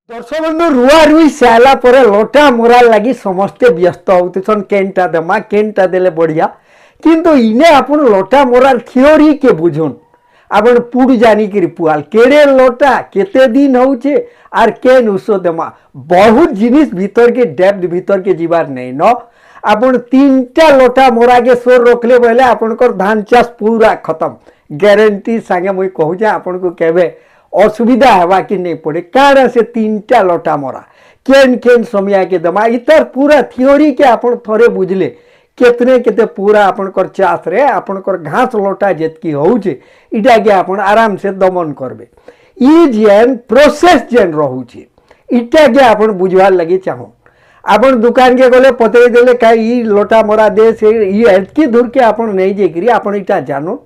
दर्शक बंधु रुआ रुई सारा पर लटा मोरा लगी समस्ते व्यस्त होती केनटा देमा केनटा देले बढ़िया किंतु इने आपण लटा मोरार थियोरी के बुझुन आपण पुड जानी कि पुआल केड़े लटा केते दिन होचे आर केन उso देमा बहुत जिनिस भीतर के डेप्थ भीतर के जीवार नहीं न आपण तीनटा लटा मोरा के सोर रोकले बोले आपण कर धान चाष पूरा खत्म गारंटी संगे मुई कहू जे आपण को केबे असुविधा हवा कि नहीं पड़े कारण से तीनटा लटा मोरा केन केन समय के दमा इतर पूरा थियोरी के आपण थोड़े बुझले केतने केते पूरा आपण कर चाष रे आपण कर घास लटा जेतकी होउचे इटा के आपण आराम से दमन करबे ई जेन प्रोसेस जेन रहउचे इटा के आपण बुझवार लगी चाहो आपण दुकान के गले पतरे देले काई ई लटा मोरा दे से ई एतकी दूर के आपण नहीं जेकरी आपण इटा जानो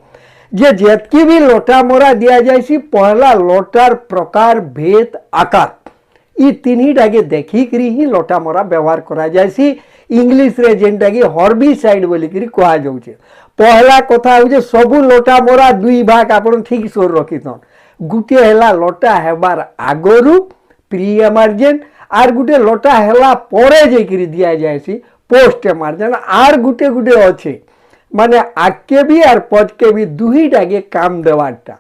जे जेतकी भी लोटा मोरा दिया जाए पहला लोटार प्रकार भेद आकार ये तीन टाके देखिकी ही लोटा मोरा व्यवहार करा जाए इंग्लिश रे जेनटा कि हर्बिसाइड बोलिकी कह जाऊे पहला कथा हो सबू लोटा मोरा दुई भाग आप ठीक सोर रखिथन गुटे है लोटा हेबार आगरू प्री एमर्जेंट आर गुटे लोटा है परे जाकि दिया जाए पोस्ट एमर्जेंट आर गुटे गुटे अच्छे माने आगे भी और पचके भी दुईटा के काम देवाटा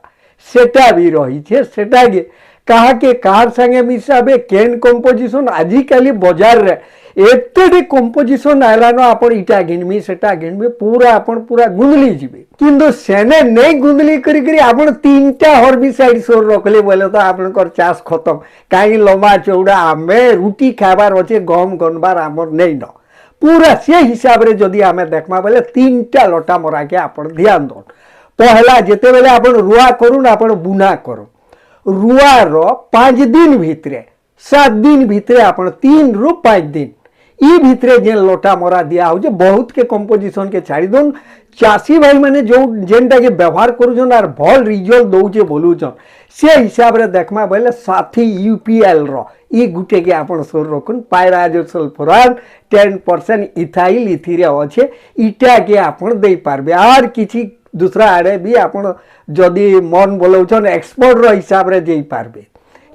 सेटा भी रही है सेटा के कहा के कार संगे मिसाबे केन कंपोजिशन आजिकल बाजार रे एते कंपोजिशन आलानो आपण इटा घिनमी सेटा घिनमी पूरा आपण पूरा गुंदली जीवे किंतु सेने नहीं गुंदली करी करी आपण तीनटा हर्बिसाइड सोर रखले बोले तो आपण कर चाष खत्म काई लंबा चौड़ा आमे रुटी खाबार अच्छे गम गनबार आमर नहीं न पूरा से हिसाब रे जदि आमे देखमा बोले तीनटा लटा मोरा के आपण ध्यान दो पहला जेते बेले आपण रुआ करूँ आपण बुना करूँ रुआर 5 दिन भितरे 7 दिन भितरे आपण 3 रु 5 दिन ई भितरे जे लटा मोरा दिया हो बहुत के कंपोजिशन के छाड़ी दोन चाषी भाई मैंने जो जेनटा के व्यवहार करूछन और भल रिजल्ट दौचे बोलूछन से हिसाब रे देखमा बोले साथी यूपीएल रो ई गुटे के आपण सोर रखुन पायराजोसल्फोरान 10% इथाइल इथिरे अच्छे इटा के आपण दे पारबे और किसी दूसरा आड़े भी आपण जदि मन बोलौछन एक्सपर्ट रो हिसाब रे दे पारबे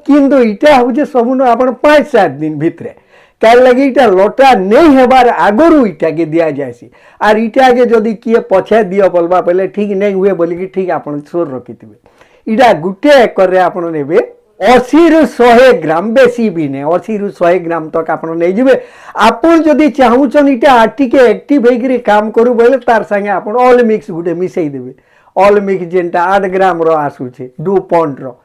किंतु इटा हो सबुन आपण 5-7 दिन भितरे तार लगे इटा लटा नहीं हेबार आगरू इटा के दिया जाए और इटा के जदि किए पछे दियो बोलबा पहले ठीक नहीं हुए बोलिकी ठीक आपण सोर रखिथिबे इटा गुटे एकर रे आपण नेबे 80 रु 100 ग्राम बेसी भी नहीं 80 रु 100 ग्राम तक आप नहीं जीवे आपन जदि चाहूचन इटा आटी के एक्टिव होकर काम करू बोले तार संगे आप ऑल मिक्स गुटे मिसई देबे ऑल मिक्स जेनटा 8 ग्राम रो आसुचे 2 पॉइंट रो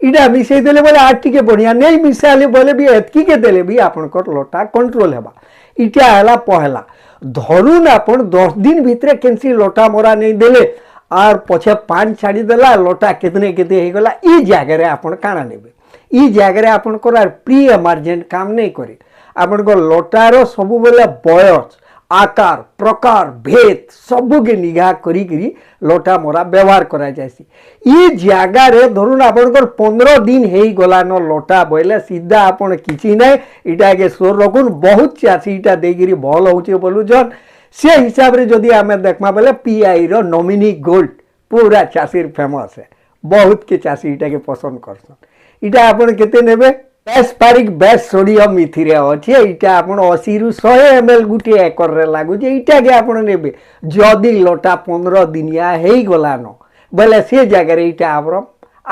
इटा मिसई देले बोले आटी के बढ़िया नहीं मिसाले बोले भी एतकी के देले भी आपन को लोटा कंट्रोल हेबा इटा हला पहला धरुन आपन 10 दिन भितरे केनसी लोटा मोरा नहीं देले और पछे पान छाड़ी देला लोटा कितने केते हे गला ई जगह रे आपण काना नेबे ई जगह रे आपण को प्री एमर्जेंट काम नहीं करे आपण को लोटारो सबु बेले बयस आकार प्रकार भेद सबु के निगाह करी करी लोटा मोरा व्यवहार करा जायसी ई जगह रे धरुन आपण को 15 दिन हेई गला न लोटा बोले सीधा आपण किछि नै इटा के सोर रखुन बहुत चासी इटा देगिरी भल होचे बोलु जन से हिसाब रे जदि आमे देखमा बोले पीआई रो नॉमिनी गोल्ड पूरा चासीर फेमस है बहुत के चासी इटा के पसंद करसन इटा आपण केते नेबे एस्पारिक बेस सोडियम इथिरे अच्छे इटा आपण 80 रु 100 ml गुटे एकर रे लागु जे इटा के आपण नेबे जदि लोटा 15 दिनिया हेई गला न बोले से जगह रे इटा आबर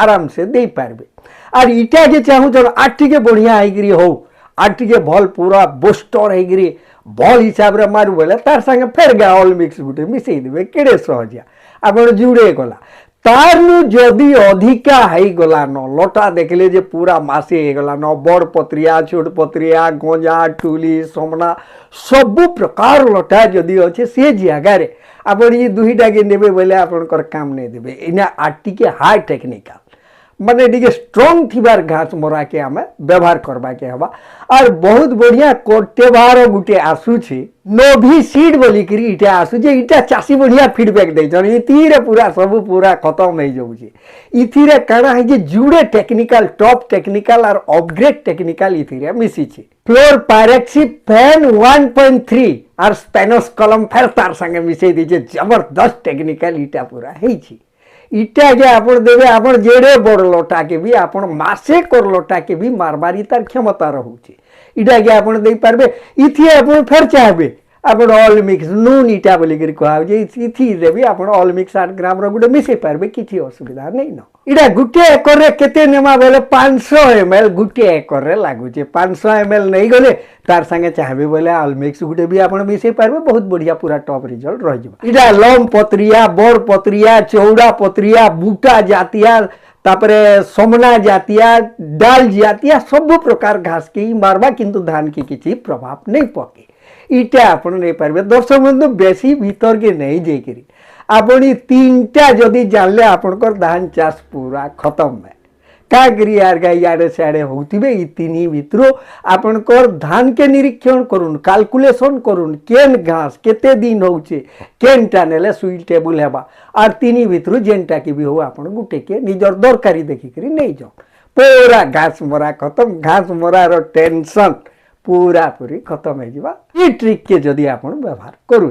आराम से दे पारबे और इटा के चाहू जब आटी के बढ़िया हेगिरी हो आटी के भल पूरा बोस्टर हेगिरी भल हिसाब रे मारू बोले तार संगे फेर गा ऑल मिक्स गुटे मिसई देबे केड़े सहजिया आपण जुड़े गला तारनु जदि अधिका है गला न लोटा देखले जे पूरा मासे हे गला न बड़ पत्रिया छोट पत्रिया गंजा टुली सोमना सब प्रकार लोटा जदि अच्छे से जगह रे आपण ये दुईटा के नेबे बोले आपण कर काम नहीं देबे इना आटी के हाई टेक्निकल माने टिके स्ट्रॉन्ग थिबार घास मोरा के आमे व्यवहार करबा के हवा और बहुत बढ़िया कोटेबार गुटे आसुछि नोभी सीड बोली करी इटा आसुजे इटा चासी बढ़िया फीडबैक दे जन इतीरे पूरा सब पूरा खत्म हो जाउछि इथिरे काना है जे जुड़े टेक्निकल टॉप टेक्निकल और अपग्रेड टेक्निकल इथिरे मिसी छी फ्लोर पायरेक्सी फैन 1.3 और स्पेनोस कलम फेर तार संगे मिसई दीजे जबरदस्त टेक्निकल इटा पूरा है छी इटा के आपण देवे आपण जेडे बड़ लोटा के भी आपण मासे कर लोटा के भी मारबारी तार क्षमता रहूचे इटा के आपण दे पारबे इथि आपण फेर चाहबे आपण ऑल मिक्स नून इटा बोली करी कहब जे इथि देबी आपण ऑल मिक्स 8 ग्राम रो गुटे मिसे पारबे किछि असुविधा नै न इटा गुटे एकर रे केते नेमा बोले 500 ml गुटे एकर रे लागुचे 500 ml नै गले तार संगे चाहबे बोले ऑल मिक्स गुटे भी आपण मिसे पारबे बहुत बढ़िया पूरा टॉप रिजल्ट रह जबा इटा लम पत्रिया बड़ पत्रिया चौड़ा पत्रिया बूटा जातिया तापरे सोमना जातिया डाल जातिया सब प्रकार घास के मारबा किंतु धान की किछि प्रभाव नहीं पके इटा आपण नहीं पारबे दर्शक बंधु बेसी भीतर के नहीं जेकरी आपण 3टा जदी जानले आपनकर धान चाष पूरा खत्म है का करी यार गाय याडे साडे होतिबे ई तीनी भितरो आपनकर धान के निरीक्षण करून कैलकुलेशन करून केन घास केते दिन होउचे केनटा नेले सुइटेबल हेबा और तीनी भितरो जेनटा की भी हो आपण गुटे के निजर दरकारी देखि करी नहीं जाओ पूरा घास मरा खत्म घास मरा रो टेंशन पूरा पूरी खत्म हो जावा ई ट्रिक के जदी आपण व्यवहार करू